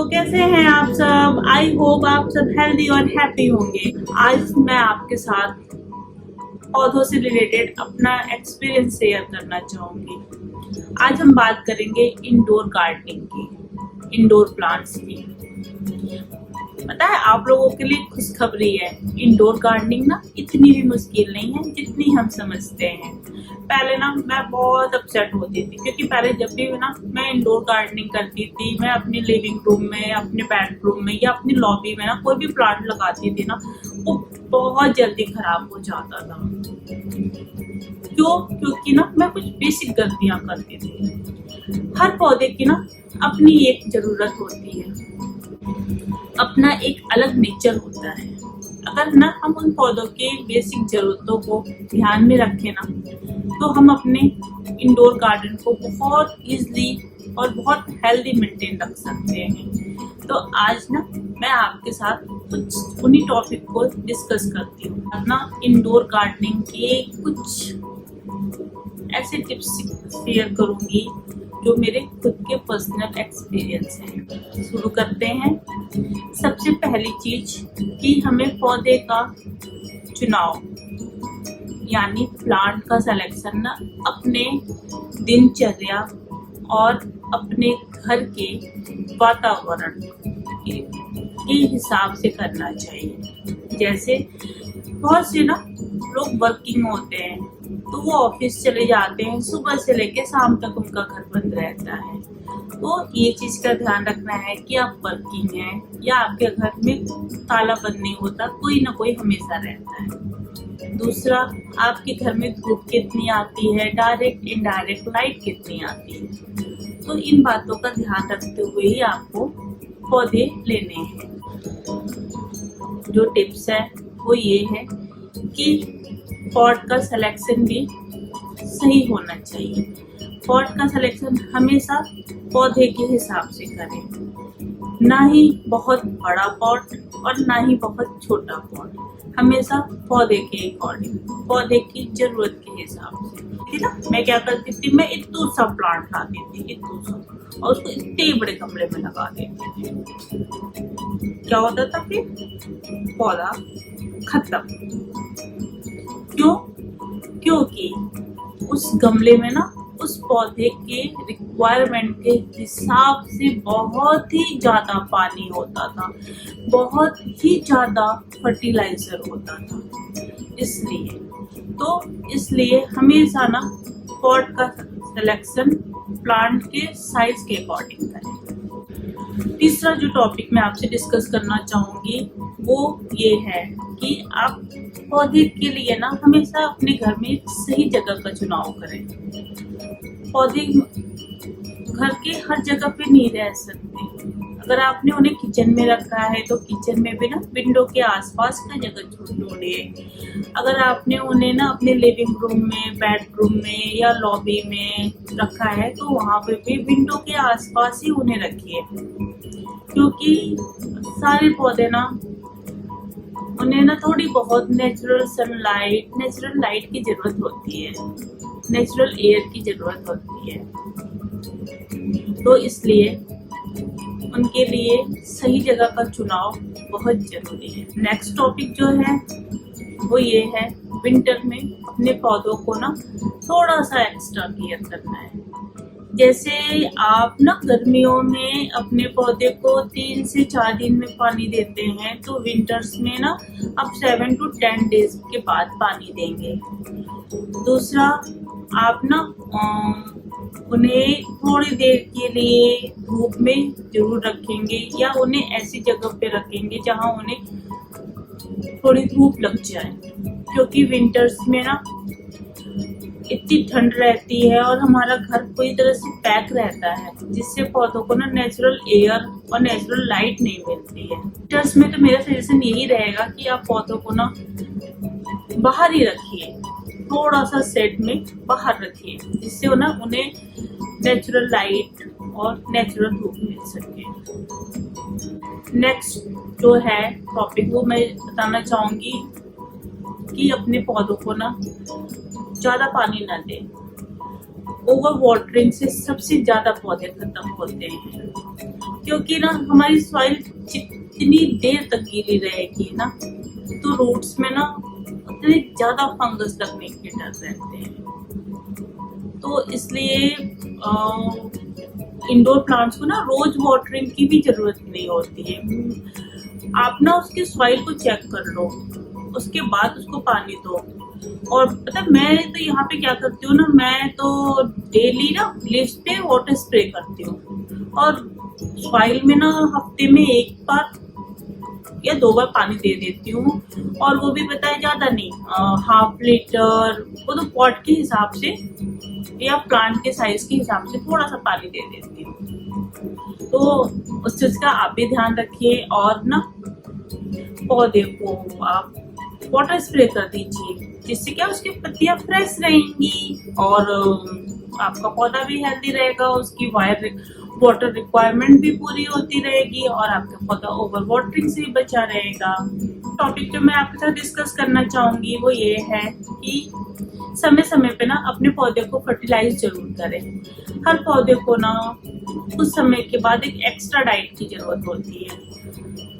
कैसे हैं आप सब। आई होप आप सब हेल्दी और हैप्पी होंगे। आज मैं आपके साथ पौधों से रिलेटेड अपना एक्सपीरियंस शेयर करना चाहूंगी। आज हम बात करेंगे इंडोर गार्डनिंग की, इंडोर प्लांट्स की। पता है आप लोगों के लिए खुशखबरी है, इंडोर गार्डनिंग ना इतनी भी मुश्किल नहीं है जितनी हम समझते हैं। पहले ना मैं बहुत अपसेट होती थी, क्योंकि पहले जब भी ना मैं इंडोर गार्डनिंग करती थी, मैं अपने लिविंग रूम में, अपने बेडरूम में या अपनी लॉबी में ना कोई भी प्लांट लगाती थी ना, वो बहुत जल्दी खराब हो जाता था। क्योंकि ना मैं कुछ बेसिक गलतियां करती थी। हर पौधे की ना अपनी एक जरूरत होती है, अपना एक अलग नेचर होता है। अगर ना हम उन पौधों के बेसिक जरूरतों को ध्यान में रखें ना, तो हम अपने इंडोर गार्डन को बहुत इजीली और बहुत हेल्दी मेंटेन रख सकते हैं। तो आज ना मैं आपके साथ कुछ उन्हीं टॉपिक को डिस्कस करती हूँ। अपना इंडोर गार्डनिंग के कुछ ऐसे टिप्स शेयर करूंगी जो मेरे खुद के पर्सनल एक्सपीरियंस हैं। शुरू करते हैं। सबसे पहली चीज कि हमें पौधे का चुनाव यानी प्लांट का सिलेक्शन ना अपने दिनचर्या और अपने घर के वातावरण के हिसाब से करना चाहिए। जैसे बहुत से ना लोग वर्किंग होते हैं, तो वो ऑफिस चले जाते हैं, सुबह से लेके शाम तक उनका घर बंद रहता है। तो ये चीज का ध्यान रखना है कि आप वर्किंग हैं या आपके घर में ताला बंद नहीं होता, कोई ना कोई हमेशा रहता है। दूसरा, आपके घर में धूप कितनी आती है, डायरेक्ट इनडायरेक्ट लाइट कितनी आती है। तो इन बातों का ध्यान रखते हुए ही आपको पौधे लेने हैं। जो टिप्स है वो ये है कि पॉट का सिलेक्शन भी सही होना चाहिए। पॉट का सिलेक्शन हमेशा पौधे के हिसाब से करें, ना ही बहुत बड़ा पॉट और ना ही बहुत छोटा पॉट। हमेशा पौधे के अकॉर्डिंग, पौधे की जरूरत के हिसाब से। ना मैं क्या करती थी, मैं इतना सा प्लांट लाती थी, इतना सा, और उसको इतने बड़े गमले में लगा देती थी। क्या होता था फिर पौधा खत्म। क्योंकि उस गमले में ना उस पौधे के रिक्वायरमेंट के हिसाब से बहुत ही ज्यादा पानी होता था, बहुत ही ज्यादा फर्टिलाइजर होता था। इसलिए हमेशा ना पॉट का सिलेक्शन प्लांट के साइज के अकॉर्डिंग करें। तीसरा जो टॉपिक मैं आपसे डिस्कस करना चाहूंगी वो ये है कि आप पौधे के लिए ना हमेशा अपने घर में एक सही जगह का चुनाव करें। पौधे घर के हर जगह पे नहीं रह सकते। अगर आपने उन्हें किचन में रखा है तो किचन में भी ना विंडो के आसपास का जगह ढूंढिए। अगर आपने उन्हें ना अपने लिविंग रूम में, बेडरूम में या लॉबी में रखा है तो वहाँ पे भी विंडो के आसपास ही उन्हें रखिए। क्योंकि सारे पौधे ना उन्हें ना थोड़ी बहुत नेचुरल सनलाइट, नेचुरल लाइट की जरूरत होती है, नेचुरल एयर की जरूरत होती है। तो इसलिए उनके लिए सही जगह का चुनाव बहुत जरूरी है। नेक्स्ट टॉपिक जो है वो ये है, विंटर में अपने पौधों को ना थोड़ा सा एक्स्ट्रा केयर करना है। जैसे आप ना गर्मियों में अपने पौधे को 3 से 4 दिन में पानी देते हैं, तो विंटर्स में ना आप 7 to 10 डेज के बाद पानी देंगे। दूसरा, आप ना उन्हें थोड़ी देर के लिए धूप में जरूर रखेंगे या उन्हें ऐसी जगह पे रखेंगे जहां उन्हें थोड़ी धूप लग जाए। क्योंकि विंटर्स में ना इतनी ठंड रहती है और हमारा घर पूरी तरह से पैक रहता है, जिससे पौधों को ना नेचुरल एयर और नेचुरल लाइट नहीं मिलती है। विंटर्स में तो मेरा सजेशन यही रहेगा कि आप पौधों को ना बाहर ही रखिए, थोड़ा सा शेड में बाहर रखिए, जिससे ना उन्हें नेचुरल लाइट और नेचुरल धूप मिल सके। नेक्स्ट जो है टॉपिक वो मैं बताना चाहूंगी कि अपने पौधों को ना ज्यादा पानी ना दें। ओवर वाटरिंग से सबसे ज्यादा पौधे खत्म होते हैं। क्योंकि ना हमारी सॉइल जितनी देर तक गीली रहेगी ना, तो रूट्स में ना उतने ज्यादा फंगस लगने के डर रहते हैं। तो इसलिए इंडोर प्लांट्स को ना रोज वाटरिंग की भी जरूरत नहीं होती है। आप ना उसकी सॉइल को चेक कर लो, उसके बाद उसको पानी दो। और पता मैं तो यहाँ पे क्या करती हूँ ना, मैं तो डेली ना लीव्स पे वाटर स्प्रे करती हूँ और सॉइल में ना हफ्ते में 1 बार या 2 बार पानी दे देती हूँ। और वो भी पता है ज्यादा नहीं, 1/2 लीटर, वो तो पॉट के हिसाब से या प्लांट के साइज के हिसाब से थोड़ा सा पानी दे देती हूँ। तो उस चीज का आप भी ध्यान रखिए और ना पौधे को आप वाटर स्प्रे कर दीजिए, जिससे क्या उसकी पत्तियां फ्रेश रहेंगी और आपका पौधा भी हेल्दी रहेगा, उसकी वाटर रिक्वायरमेंट भी पूरी होती रहेगी और आपका पौधा ओवर वाटरिंग से भी बचा रहेगा। टॉपिक जो मैं आपके साथ डिस्कस करना चाहूंगी वो ये है कि समय समय पे ना अपने पौधे को फर्टिलाइज जरूर करें। हर पौधे को ना कुछ समय के बाद एक एक्स्ट्रा डाइट की जरूरत होती है,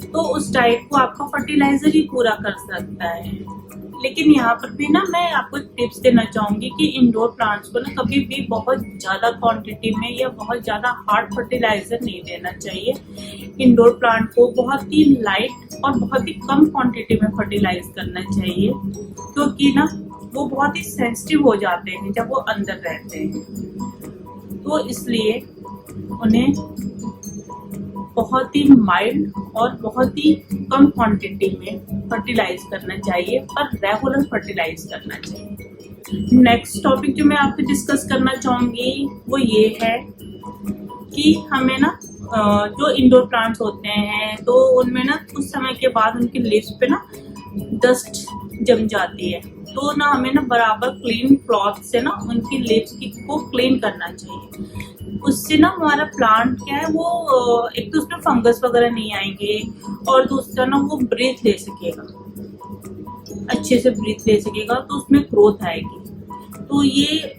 तो उस डाइट को आपका फर्टिलाइजर ही पूरा कर सकता है। लेकिन यहाँ पर भी ना मैं आपको एक टिप्स देना चाहूंगी कि इंडोर प्लांट्स को ना कभी भी बहुत ज्यादा क्वांटिटी में या बहुत ज्यादा हार्ड फर्टिलाइजर नहीं देना चाहिए। इंडोर प्लांट को बहुत ही लाइट और बहुत ही कम क्वांटिटी में फर्टिलाइज करना चाहिए, क्योंकि ना वो बहुत ही सेंसिटिव हो जाते हैं जब वो अंदर रहते हैं। तो इसलिए उन्हें बहुत ही माइल्ड और बहुत ही कम क्वांटिटी में फर्टिलाइज करना चाहिए, पर रेगुलर फर्टिलाइज करना चाहिए। नेक्स्ट टॉपिक जो मैं आपसे डिस्कस करना चाहूंगी वो ये है कि हमें ना जो इंडोर प्लांट्स होते हैं तो उनमें ना कुछ समय के बाद उनकी लीव्स पे ना डस्ट जम जाती है, तो ना हमें ना बराबर क्लीन क्लॉथ से ना उनकी लीव्स को क्लीन करना चाहिए। उससे ना हमारा प्लांट क्या है वो एक तो उसमें फंगस वगैरह नहीं आएंगे और दूसरा ना वो ब्रीथ ले सकेगा, अच्छे से ब्रीथ ले सकेगा, तो उसमें ग्रोथ आएगी। तो ये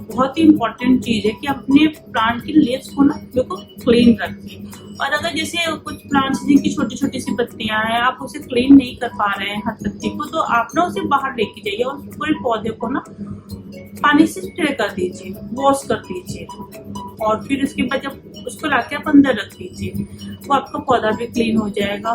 बहुत ही इम्पोर्टेंट चीज है कि अपने प्लांट की लीव्स को ना बिल्कुल क्लीन रखें। और अगर जैसे कुछ प्लांट्स जिनकी छोटी छोटी सी पत्तियां हैं, आप उसे क्लीन नहीं कर पा रहे हैं हर पत्ती को, तो आप ना उसे बाहर लेके जाइए और पूरे पौधे को ना पानी से स्प्रे कर दीजिए, वॉश कर दीजिए और फिर उसके बाद जब उसको लाके आप अंदर रख दीजिए, वो आपका पौधा भी क्लीन हो जाएगा।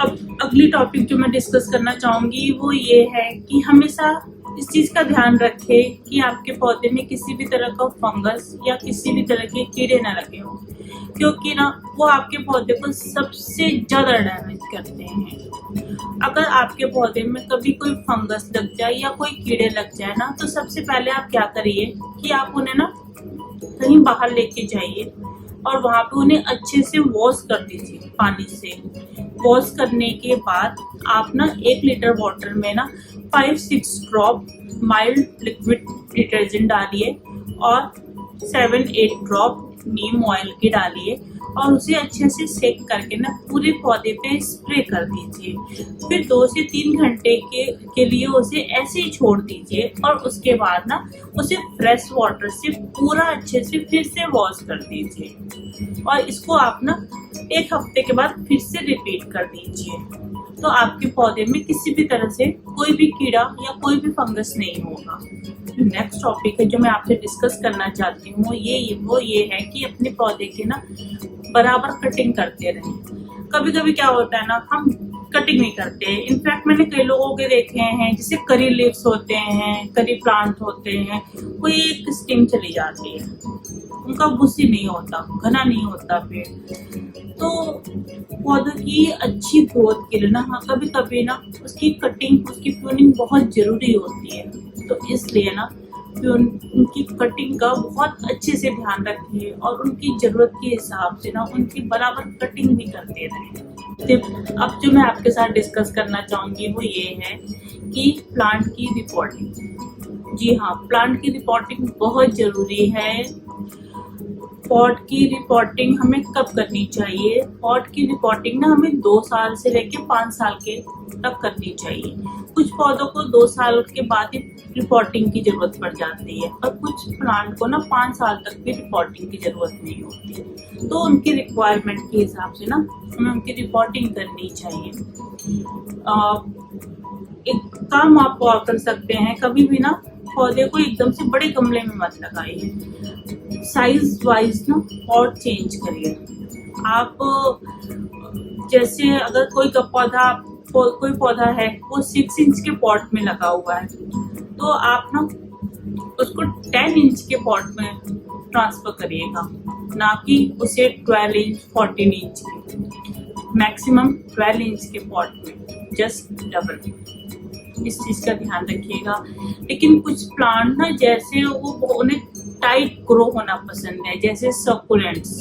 अब अगली टॉपिक जो मैं डिस्कस करना चाहूंगी वो ये है कि हमेशा इस चीज का ध्यान रखें कि आपके पौधे में किसी भी तरह का फंगस या किसी भी तरह के कीड़े न लगे हों, क्योंकि ना वो आपके पौधे को सबसे ज्यादा डैमेज करते हैं। अगर आपके पौधे में कभी कोई फंगस लग जाए या कोई कीड़े लग जाए ना, तो सबसे पहले आप क्या करिए कि आप उन्हें ना कहीं बाहर लेके जाइए और वहां पे उन्हें अच्छे से वॉश कर दीजिए पानी से। वॉश करने के बाद आप ना 1 लीटर वाटर में ना 5-6 ड्रॉप माइल्ड लिक्विड डिटर्जेंट डालिए और 7-8 ड्रॉप नीम ऑयल के डालिए और उसे अच्छे से सेक करके ना पूरे पौधे पे स्प्रे कर दीजिए। फिर 2 से 3 घंटे के लिए उसे ऐसे ही छोड़ दीजिए और उसके बाद ना उसे फ्रेश वाटर से पूरा अच्छे से फिर से वॉश कर दीजिए और इसको आप ना 1 हफ्ते के बाद फिर से रिपीट कर दीजिए। तो आपके पौधे में किसी भी तरह से कोई भी कीड़ा या कोई भी फंगस नहीं होगा। नेक्स्ट टॉपिक है जो मैं आपसे डिस्कस करना चाहती हूँ वो ये है कि अपने पौधे की ना बराबर कटिंग करते रहें। कभी कभी क्या होता है ना, हम कटिंग नहीं करते। इनफैक्ट मैंने कई लोगों के देखे हैं जैसे करी लीव्स होते हैं, करी प्लांट होते हैं, वो एक स्टिंग चली जाती है, उनका बुसी नहीं होता, घना नहीं होता पेड़। तो पौधे की अच्छी ग्रोथ के लिए ना कभी कभी ना उसकी कटिंग, उसकी प्रूनिंग बहुत जरूरी होती है। तो इसलिए ना उनकी कटिंग का बहुत अच्छे से ध्यान रखिए और उनकी जरूरत के हिसाब से ना उनकी बराबर कटिंग भी करते रहें। अब जो मैं आपके साथ डिस्कस करना चाहूंगी वो ये है कि प्लांट की रिपोर्टिंग। जी हाँ, प्लांट की रिपोर्टिंग बहुत जरूरी है। पॉट की रिपोर्टिंग हमें कब करनी चाहिए? पॉट की रिपोर्टिंग ना हमें 2 साल से लेके 5 साल के तक करनी चाहिए। कुछ पौधों को 2 साल के बाद ही रिपोर्टिंग की जरूरत पड़ जाती है और कुछ प्लांट को ना 5 साल तक भी रिपोर्टिंग की जरूरत नहीं होती। तो उनकी रिक्वायरमेंट के हिसाब से ना हमें उनकी रिपोर्टिंग करनी चाहिए। एक काम आप और कर सकते हैं, कभी भी ना पौधे को एकदम से बड़े गमले में मत लगाइए, साइज वाइज ना और चेंज करिए। आप जैसे अगर कोई पौधा है वो 6 इंच के पॉट में लगा हुआ है, तो आप ना उसको 10 इंच के पॉट में ट्रांसफर करिएगा, ना कि उसे 12 इंच 14 इंच के, मैक्सिमम 12 इंच के पॉट में, जस्ट डबल। इस चीज का ध्यान रखिएगा। लेकिन कुछ प्लांट ना जैसे उन्हें टाइट ग्रो होना पसंद है, जैसे सकुलेंट्स,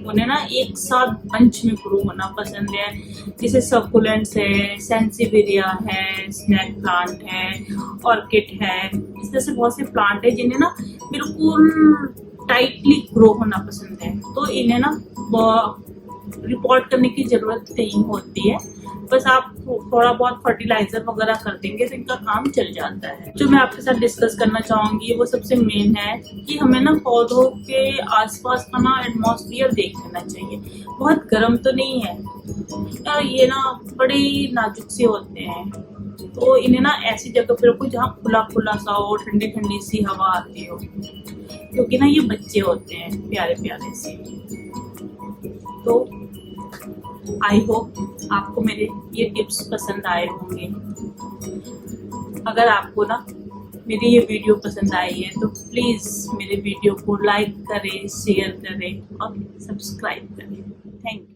उन्हें ना एक साथ बंच में ग्रो होना पसंद है, जैसे सकुलेंट्स है, सेंसिवेरिया है, स्नैक प्लांट है, ऑर्किड है। इस तरह से बहुत से प्लांट है जिन्हें ना बिल्कुल टाइटली ग्रो होना पसंद है, तो इन्हें ना रिपोर्ट करने की जरूरत नहीं होती है। बस आप थोड़ा बहुत फर्टिलाइजर वगैरह कर देंगे तो इनका काम चल जाता है। जो मैं आपके साथ डिस्कस करना चाहूंगी वो सबसे मेन है कि हमें ना पौधों के आसपास का ना एटमॉस्फेयर देख लेना चाहिए। बहुत गर्म तो नहीं है, ये ना बड़े नाजुक से होते हैं, तो इन्हें ना ऐसी जगह पे रखो जहाँ खुला खुला सा हो, ठंडी ठंडी सी हवा आती हो, क्योंकि ना ये बच्चे होते हैं प्यारे प्यारे से। तो आई होप आपको मेरे ये टिप्स पसंद आए होंगे। अगर आपको ना मेरी ये वीडियो पसंद आई है तो प्लीज़ मेरे वीडियो को लाइक करें, शेयर करें और सब्सक्राइब करें। Thank you.